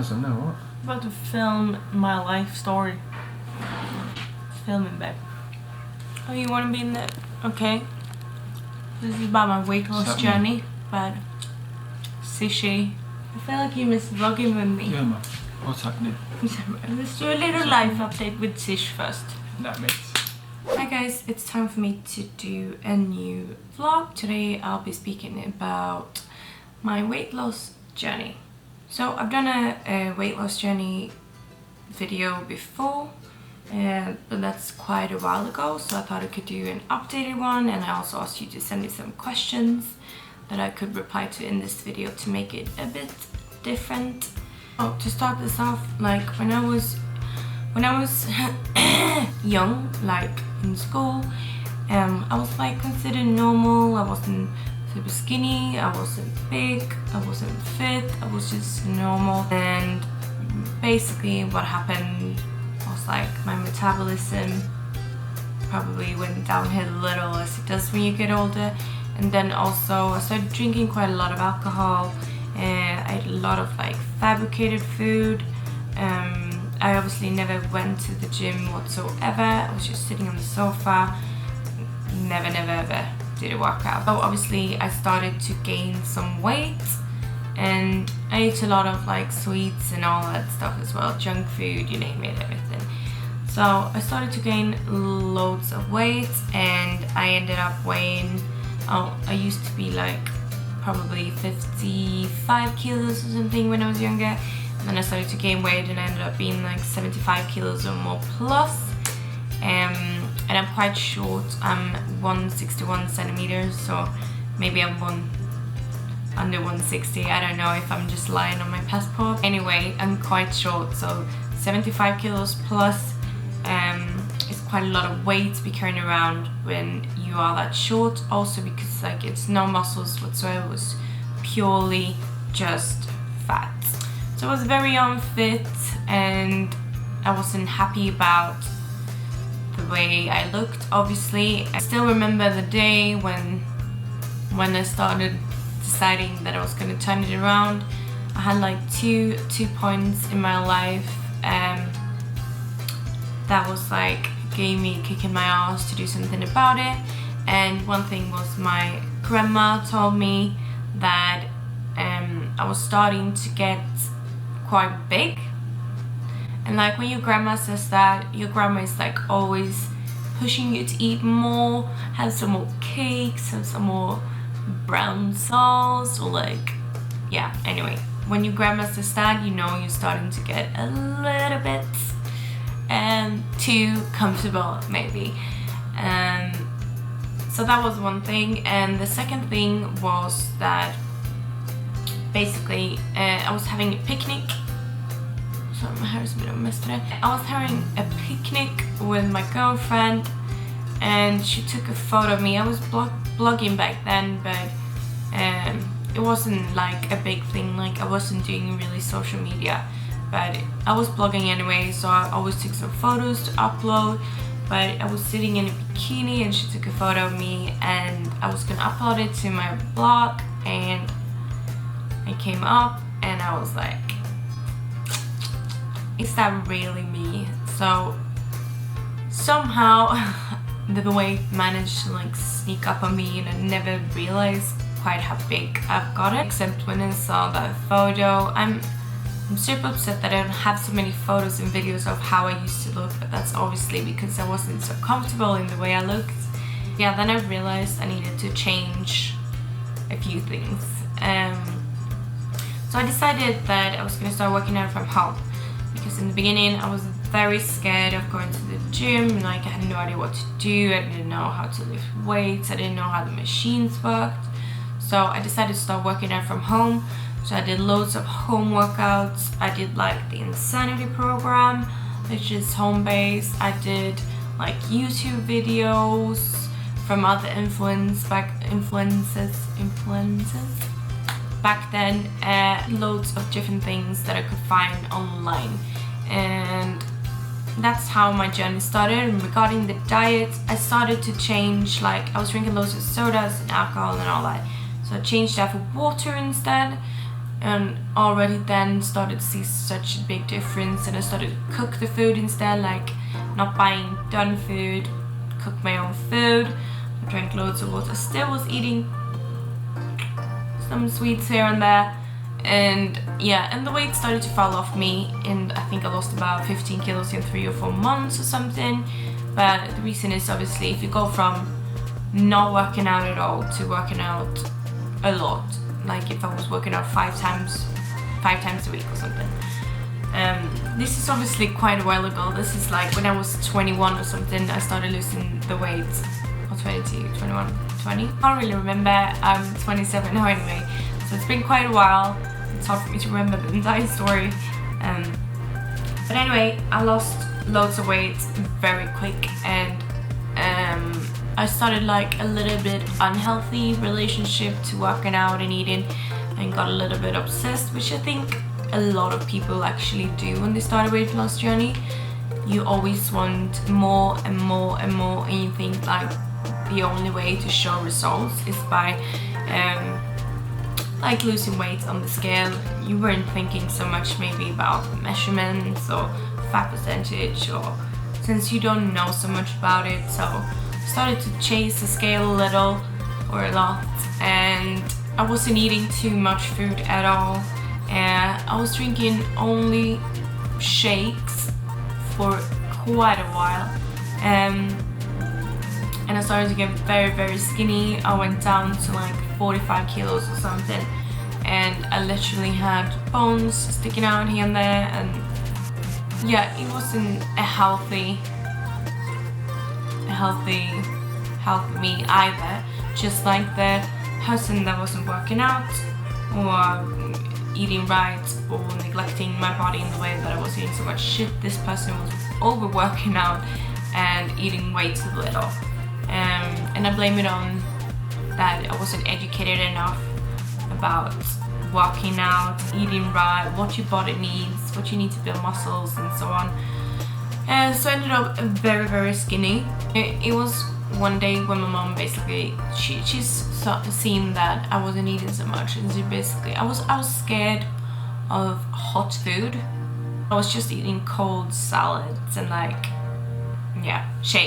doesn't know what. I'm about to film my life story. Filming, babe. Oh, you want to be in there? Okay. This is about my weight loss journey, but Sishi. I feel like you miss vlogging with me. Yeah, man. What's happening? Let's do a little life update with Sish first. That makes. Hi guys, it's time for me to do a new vlog. Today I'll be speaking about my weight loss journey. So I've done a weight loss journey video before, but that's quite a while ago, so I thought I could do an updated one, and I also asked you to send me some questions that I could reply to in this video to make it a bit different. Oh, to start this off, like when I was young, like in school, I was like considered normal. I wasn't super skinny, I wasn't big, I wasn't fit, I was just normal. And basically what happened was like my metabolism probably went downhill a little, as it does when you get older. And then also I started drinking quite a lot of alcohol, and I ate a lot of like fabricated food. I obviously never went to the gym whatsoever. I was just sitting on the sofa, never ever did a workout. So obviously I started to gain some weight, and I ate a lot of like sweets and all that stuff as well, junk food, you name it, everything. So I started to gain loads of weight, and I ended up weighing, I used to be like probably 55 kilos or something when I was younger. And then I started to gain weight, and I ended up being like 75 kilos or more plus. And I'm quite short. I'm 161 centimeters, so maybe I'm under 160. I don't know if I'm just lying on my passport. Anyway, I'm quite short, so 75 kilos plus is quite a lot of weight to be carrying around when you are that short. Also because like it's no muscles whatsoever, it was purely just fat. So I was very unfit, and I wasn't happy about the way I looked, obviously. I still remember the day when I started deciding that I was going to turn it around. I had like two points in my life that was like gave me a kick in my ass to do something about it. And one thing was my grandma told me that I was starting to get quite big. And like when your grandma says that, your grandma is like always pushing you to eat more, have some more cakes, have some more brown sauce, or like, yeah, anyway, when your grandma says that, you know you're starting to get a little bit too comfortable, maybe. So that was one thing. And the second thing was that basically I was having a picnic. Sorry, my hair is a bit of a mess today. I was having a picnic with my girlfriend, and she took a photo of me. I was blogging back then, but it wasn't like a big thing. Like I wasn't doing really social media, but I was blogging anyway, so I always took some photos to upload. But I was sitting in a bikini, and she took a photo of me, and I was gonna upload it to my blog, and I came up and I was like, is that really me? So somehow the weight managed to like sneak up on me, and I never realized quite how big I've got it, except when I saw that photo. I'm super upset that I don't have so many photos and videos of how I used to look, but that's obviously because I wasn't so comfortable in the way I looked. Yeah, then I realized I needed to change a few things. So I decided that I was going to start working out from home, because in the beginning I was very scared of going to the gym. Like I had no idea what to do, I didn't know how to lift weights, I didn't know how the machines worked. So I decided to start working out from home. So I did loads of home workouts. I did like the Insanity program, which is home-based. I did like YouTube videos from other influencers back then, loads of different things that I could find online. And that's how my journey started. And regarding the diet, I started to change. Like I was drinking loads of sodas and alcohol and all that, so I changed that for water instead. and already then started to see such a big difference, and I started to cook the food instead, like not buying done food, cook my own food. I drank loads of water, still was eating some sweets here and there, and yeah, and the weight started to fall off me, and I think I lost about 15 kilos in 3 or 4 months or something. But the reason is obviously if you go from not working out at all to working out a lot, like if I was working out five times a week or something. This is obviously quite a while ago. This is like when I was 21 or something, I started losing the weight. Or 22, 21, 20? I can't really remember. I'm 27 now anyway. So it's been quite a while. It's hard for me to remember the entire story. But anyway, I lost loads of weight very quick, and I started like a little bit unhealthy relationship to working out and eating, and got a little bit obsessed, which I think a lot of people actually do when they start a weight loss journey. You always want more and more and more, and you think like the only way to show results is by like losing weight on the scale. You weren't thinking so much maybe about measurements or fat percentage, or since you don't know so much about it. So I started to chase the scale a little or a lot, and I wasn't eating too much food at all. I was drinking only shakes for quite a while, and I started to get very, very skinny. I went down to like 45 kilos or something, and I literally had bones sticking out here and there, and yeah, it wasn't a healthy me either. Just like the person that wasn't working out or eating right or neglecting my body in the way that I was eating so much shit, this person was overworking out and eating way too little. And I blame it on that I wasn't educated enough about working out, eating right, what your body needs, what you need to build muscles and so on. And so I ended up very, very skinny. It was one day when my mom basically, she's seen that I wasn't eating so much, and so basically I was scared of hot food. I was just eating cold salads and like, yeah,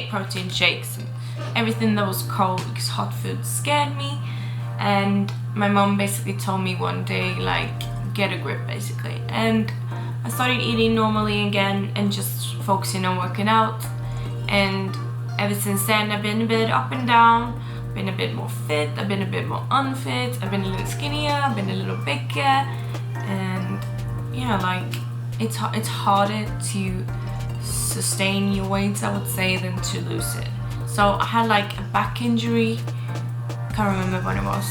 protein shakes and everything that was cold, because hot food scared me. And my mom basically told me one day, like, get a grip basically. And I started eating normally again and just focusing on working out. And ever since then I've been a bit up and down, been a bit more fit, I've been a bit more unfit, I've been a little skinnier, I've been a little bigger. And yeah, like it's harder to sustain your weight, I would say, than to lose it. So I had like a back injury, can't remember when it was,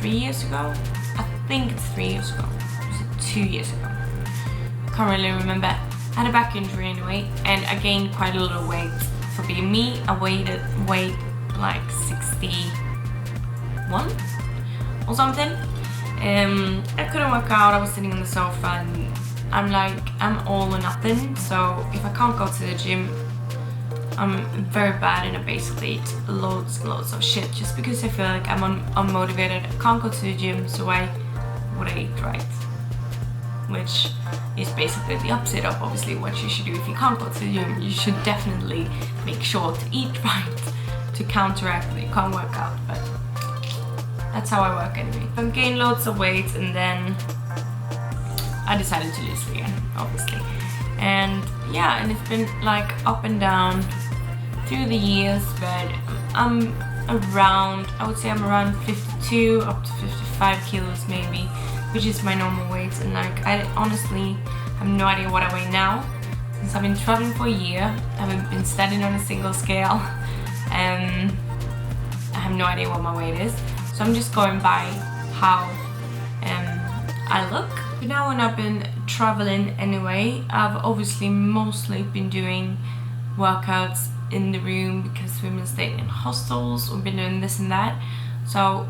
3 years ago? I think it's 3 years ago. Was it 2 years ago? Can't really remember. I had a back injury anyway, and I gained quite a little weight. For being me, I weighed like 61 or something. I couldn't work out, I was sitting on the sofa, and I'm like, I'm all or nothing. So if I can't go to the gym, I'm very bad, and I basically eat loads and loads of shit just because I feel like I'm unmotivated. I can't go to the gym, so why would I eat right? Which is basically the opposite of obviously what you should do. If you can't go to the gym, you should definitely make sure to eat right to counteract that you can't work out. But that's how I work anyway. I gained loads of weight, and then I decided to lose it again, obviously. And yeah, and it's been like up and down through the years, but I'm around, I would say I'm around 52 up to 55 kilos maybe, which is my normal weight. And like, I honestly have no idea what I weigh now. Since I've been traveling for a year, I haven't been standing on a single scale, and I have no idea what my weight is. So I'm just going by how I look. But now when I've been traveling anyway, I've obviously mostly been doing workouts in the room because we've been staying in hostels, we've been doing this and that. So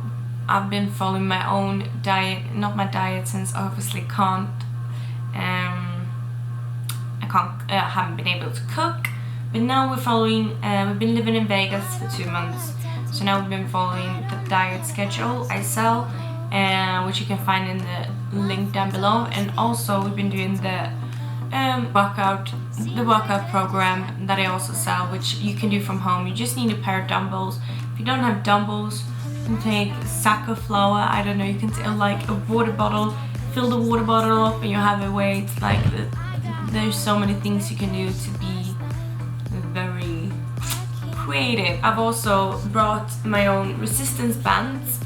I've been following my own diet, not my diet, since I obviously I haven't been able to cook. But now we're following, we've been living in Vegas for 2 months, So now we've been following the diet schedule I sell, which you can find in the link down below. And also we've been doing the workout program that I also sell, which you can do from home. You just need a pair of dumbbells. If you don't have dumbbells, you can take a sack of flour, I don't know, you can take like a water bottle, fill the water bottle up and you have a weight. Like there's so many things you can do to be very creative. I've also brought my own resistance bands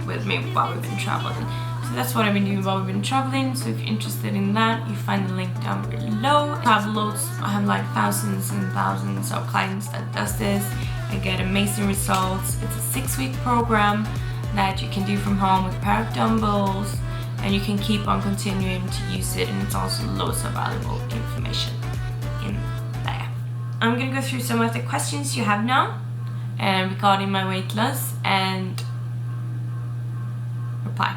with me while we've been traveling. So that's what I've been doing while we've been traveling. So if you're interested in that, you find the link down below. I have like thousands and thousands of clients that does this and get amazing results. It's a 6-week program that you can do from home with a pair of dumbbells, and you can keep on continuing to use it, and it's also loads of valuable information in there. I'm gonna go through some of the questions you have now regarding my weight loss and reply.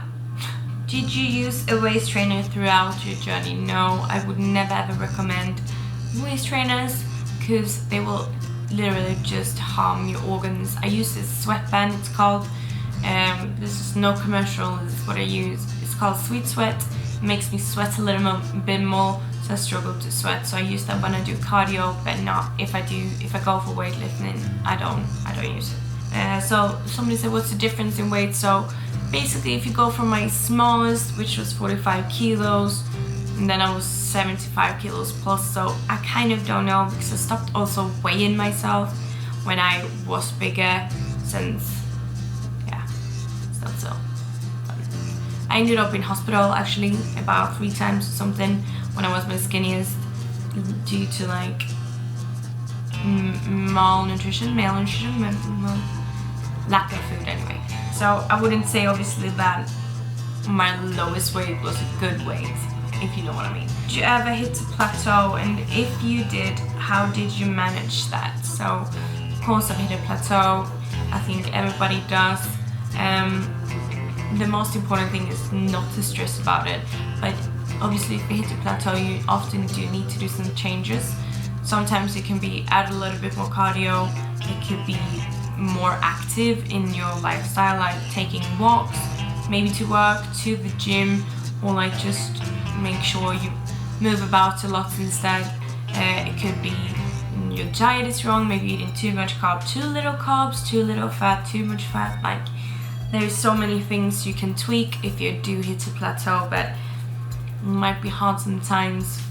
Did you use a waist trainer throughout your journey? No, I would never ever recommend waist trainers because they will literally just harm your organs. I use this sweatband, it's called. This is no commercial, this is what I use. It's called Sweet Sweat. It makes me sweat a little bit more, so I struggle to sweat. So I use that when I do cardio, but not if I go for weightlifting. I don't use it. So somebody said, what's the difference in weight? So basically, if you go from my smallest, which was 45 kilos, and then I was 75 kilos plus, so I kind of don't know because I stopped also weighing myself when I was bigger, since, yeah, it's not so fun. I ended up in hospital actually about 3 times or something when I was my skinniest due to like malnutrition, lack of food anyway. So I wouldn't say obviously that my lowest weight was a good weight, if you know what I mean. Did you ever hit a plateau, and if you did, how did you manage that? So of course I've hit a plateau. I think everybody does. The most important thing is not to stress about it, but obviously if you hit a plateau, you often do need to do some changes. Sometimes it can be add a little bit more cardio, it could be more active in your lifestyle, like taking walks, maybe to work, to the gym, or like just make sure you move about a lot instead. It could be your diet is wrong, maybe eating too much carb, too little carbs, too little fat, too much fat. Like there's so many things you can tweak if you do hit a plateau, but it might be hard sometimes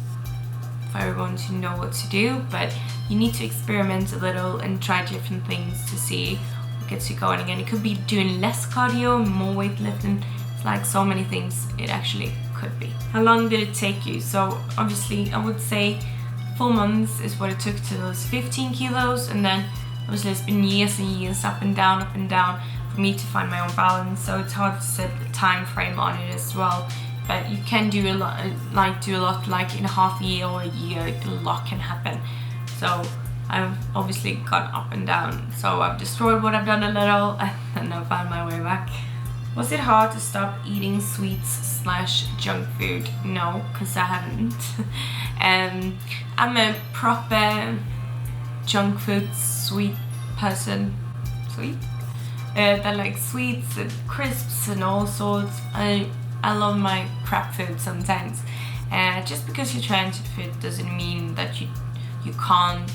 for everyone to know what to do, but you need to experiment a little and try different things to see what gets you going again. It could be doing less cardio, more weightlifting. It's like so many things it actually could be. How long did it take you? So obviously I would say 4 months is what it took to lose 15 kilos, and then obviously it's been years and years up and down for me to find my own balance, so it's hard to set the time frame on it as well. But you can do a lot like in a half a year or a year, a lot can happen. So I've obviously gone up and down. So I've destroyed what I've done a little and then I found my way back. Was it hard to stop eating sweets / junk food? No, because I haven't. I'm a proper junk food sweet person. Sweet? That like sweets and crisps and all sorts. I love my crap food sometimes. Just because you're trying to fit doesn't mean that you can't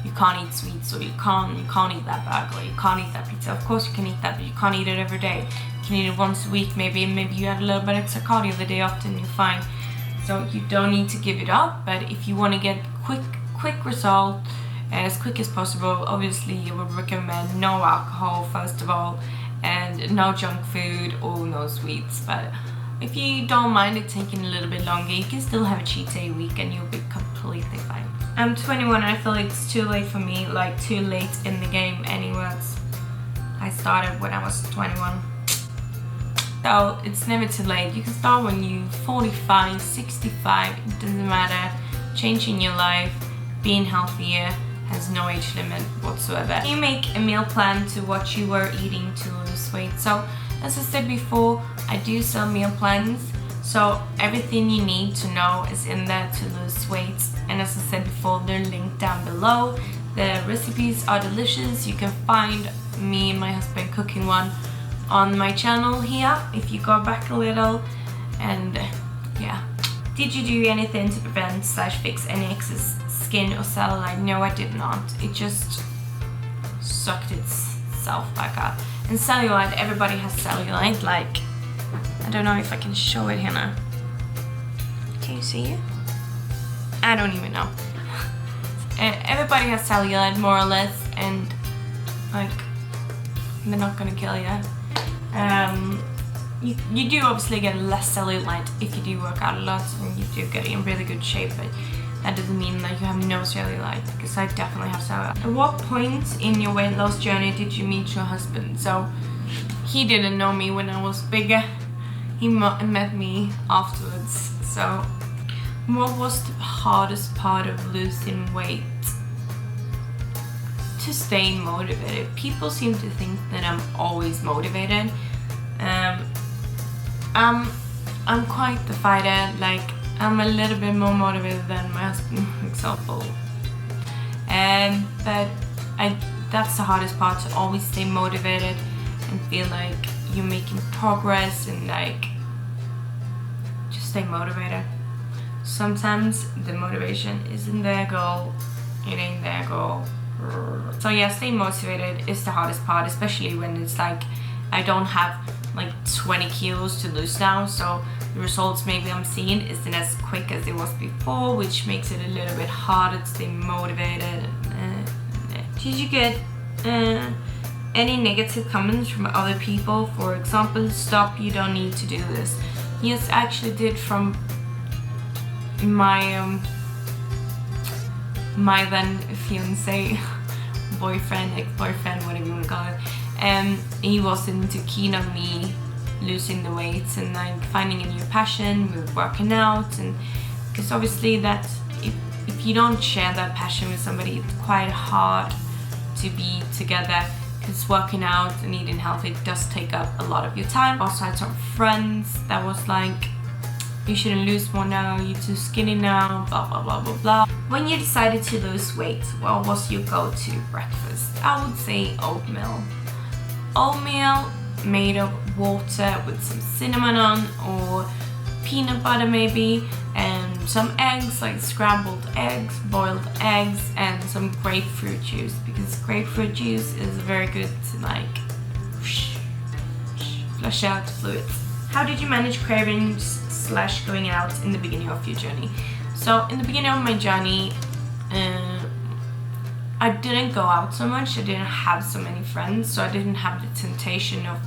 eat sweets, or you can't eat that burger, or you can't eat that pizza. Of course you can eat that, but you can't eat it every day. You can eat it once a week, maybe you add a little bit extra cardio the day after and you're fine. So you don't need to give it up, but if you want to get quick result as quick as possible, obviously I would recommend no alcohol first of all, and no junk food or no sweets. But if you don't mind it taking a little bit longer, you can still have a cheat day week and you'll be completely fine. I'm 21 and I feel like it's too late for me, like too late in the game anyways. I started when I was 21. So it's never too late. You can start when you're 45, 65, it doesn't matter. Changing your life, being healthier has no age limit whatsoever. You make a meal plan to what you were eating to lose weight. So as I said before, I do sell meal plans. So everything you need to know is in there to lose weight. And as I said before, they're linked down below. The recipes are delicious. You can find me and my husband cooking one on my channel here if you go back a little. And yeah. Did you do anything to prevent / fix any excess skin or cellulite? No, I did not. It just sucked itself back up. And cellulite, everybody has cellulite. Like, I don't know if I can show it here now. Can you see it? I don't even know. Everybody has cellulite more or less, and like, they're not gonna kill you. You do obviously get less cellulite if you do work out a lot, and you do get in really good shape, but that doesn't mean that you have no cellulite, because I definitely have cellulite. At what point in your weight loss journey did you meet your husband? So he didn't know me when I was bigger. He met me afterwards. So what was the hardest part of losing weight? To stay motivated. People seem to think that I'm always motivated. I'm quite the fighter. Like, I'm a little bit more motivated than my husband, for example. But that's the hardest part, to always stay motivated and feel like you're making progress, and like, just stay motivated. Sometimes the motivation isn't their goal, it ain't their goal. So yeah, staying motivated is the hardest part, especially when it's like I don't have like 20 kilos to lose now, so the results maybe I'm seeing isn't as quick as it was before, which makes it a little bit harder to stay motivated. Did you get any negative comments from other people? For example, stop, you don't need to do this. Yes, I actually did, from my my then fiance, boyfriend, ex-boyfriend, whatever you want to call it. He wasn't too keen on me losing the weight and like finding a new passion with working out, and because obviously that if you don't share that passion with somebody, it's quite hard to be together, because working out and eating healthy does take up a lot of your time. Also, I had some friends that was like, you shouldn't lose more now, you're too skinny now, blah blah blah blah blah. When you decided to lose weight, what was your go-to breakfast? I would say oatmeal. Oatmeal made of water with some cinnamon on, or peanut butter maybe, and some eggs, like scrambled eggs, boiled eggs, and some grapefruit juice, because grapefruit juice is very good to like flush out fluids. How did you manage cravings / going out in the beginning of your journey? So in the beginning of my journey, I didn't go out so much. I didn't have so many friends, so I didn't have the temptation of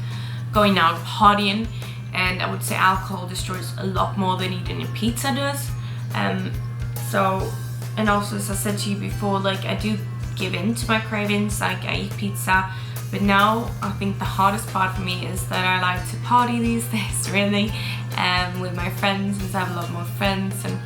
going out partying, and I would say alcohol destroys a lot more than eating a pizza does. And also, as I said to you before, like, I do give in to my cravings, like I eat pizza, but now I think the hardest part for me is that I like to party these days, really, with my friends, since I have a lot more friends, and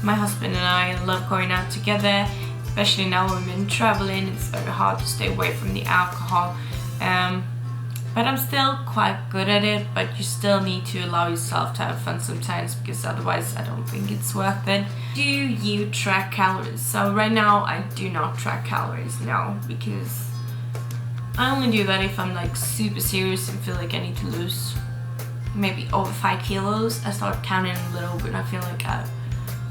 my husband and I love going out together, especially now when we've been traveling. It's very hard to stay away from the alcohol, but I'm still quite good at it, but you still need to allow yourself to have fun sometimes, because otherwise I don't think it's worth it. Do you track calories? So right now I do not track calories, no, because I only do that if I'm like super serious and feel like I need to lose maybe over 5 kilos. I start counting a little bit and I feel like I've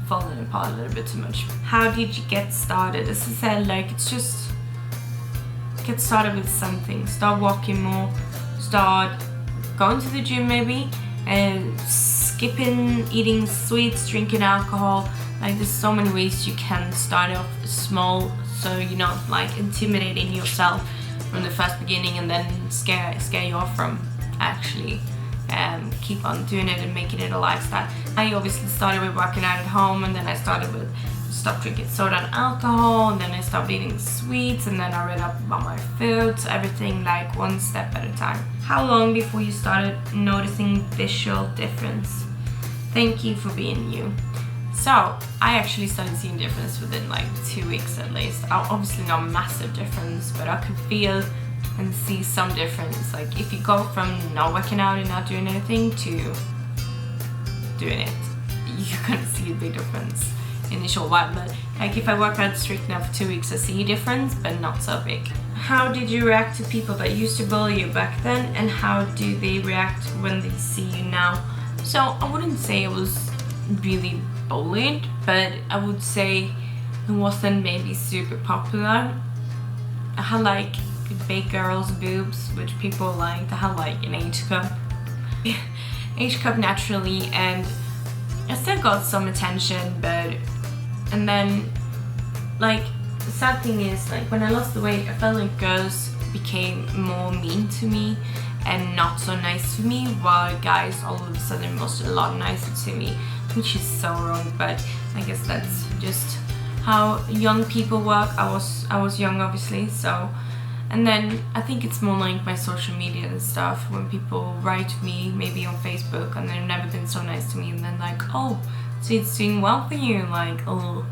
fallen apart a little bit too much. How did you get started? As I said, like, it's just get started with something. Start walking more, start going to the gym maybe, and skipping eating sweets, drinking alcohol. Like, there's so many ways you can start off small, so you're not like intimidating yourself from the first beginning and then scare you off from actually keep on doing it and making it a lifestyle. I obviously started with working out at home, and then I started with stop drinking soda and alcohol, and then I stopped eating sweets, and then I read up about my food, so everything like one step at a time. How long before you started noticing visual difference? Thank you for being you. So I actually started seeing difference within like 2 weeks at least. Obviously not massive difference, but I could feel and see some difference. Like, if you go from not working out and not doing anything to doing it, you're gonna see a big difference initial while, but like if I work out strict now for 2 weeks, I see a difference, but not so big. How did you react to people that used to bully you back then, and how do they react when they see you now? So I wouldn't say I was really bullied, but I would say it wasn't maybe super popular. I had like big girls' boobs, which people liked. I had like an H cup. H cup naturally, and I still got some attention, but and then like the sad thing is, like when I lost the weight, I felt like girls became more mean to me and not so nice to me, while guys all of a sudden was a lot nicer to me, which is so wrong, but I guess that's just how young people work. I was young, obviously, so. And then I think it's more like my social media and stuff, when people write to me maybe on Facebook and they've never been so nice to me, and then like, oh, so it's doing well for you, like, oh,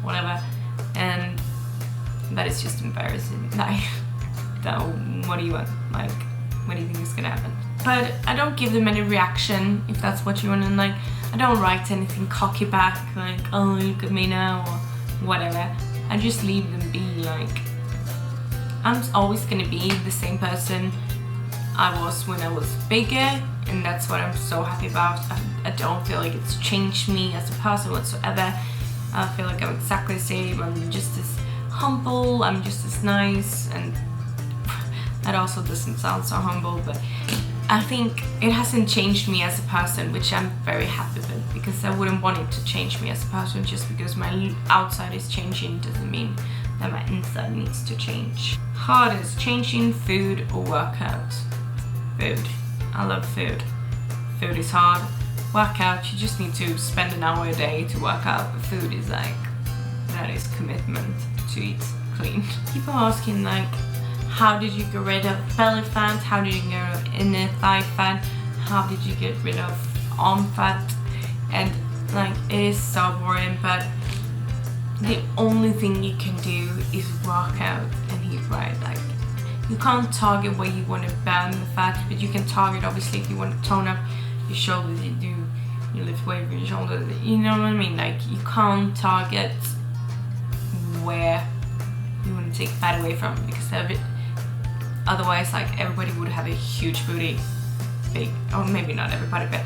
whatever. And that is just embarrassing. Like, what do you want? Like, what do you think is gonna happen? But I don't give them any reaction, if that's what you want, and like, I don't write anything cocky back, like, oh, look at me now, or whatever. I just leave them be. Like, I'm always gonna be the same person I was when I was bigger, and that's what I'm so happy about. I don't feel like it's changed me as a person whatsoever. I feel like I'm exactly the same. I'm just as humble, I'm just as nice, and that also doesn't sound so humble, but I think it hasn't changed me as a person, which I'm very happy with, because I wouldn't want it to change me as a person. Just because my outside is changing doesn't mean that my inside needs to change. Hardest, changing food or workout? Food. I love food. Food is hard. Workout, you just need to spend an hour a day to work out. But food is like, that is commitment to eat clean. People asking like, how did you get rid of belly fat? How did you get rid of inner thigh fat? How did you get rid of arm fat? And like, it is so boring, but the only thing you can do is work out and eat right. Like, you can't target where you want to burn the fat, but you can target, obviously, if you want to tone up your shoulders, you lift weight with your shoulders, you know what I mean? Like, you can't target where you want to take fat away from, because otherwise, like, everybody would have a huge booty, big, or maybe not everybody, but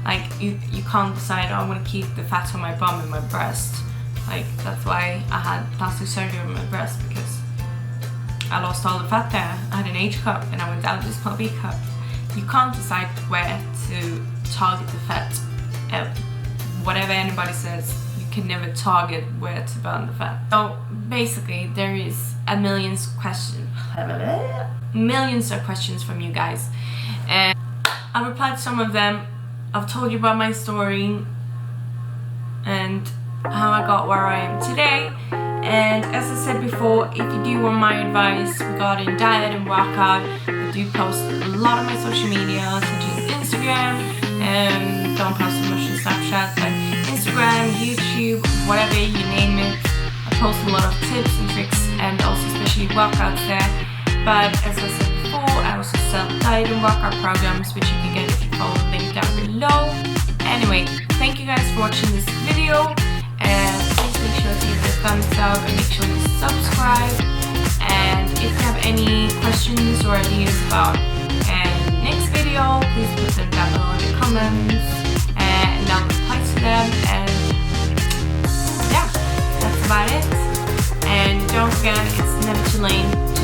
like, you can't decide, oh, I want to keep the fat on my bum and my breast. Like, that's why I had plastic surgery on my breast, because I lost all the fat there. I had an H cup and I went down to this B cup. You can't decide where to target the fat. Whatever anybody says, you can never target where to burn the fat. So basically, there is millions of questions from you guys, and I replied to some of them. I've told you about my story and how I got where I am today. And as I said before, if you do want my advice regarding diet and workout, I do post a lot on my social media, such as Instagram, and don't post so much on Snapchat, but Instagram, YouTube, whatever you name it. I post a lot of tips and tricks, and also especially workouts there. But as I said before, I also sell diet and workout programs, which you can get if you follow the link down below. Anyway, thank you guys for watching this video, and please make sure to give it a thumbs up and make sure to subscribe. And if you have any questions or ideas about next video, please put them down below in the comments, and I'll reply to them. And yeah, that's about it. And don't forget, it's never too late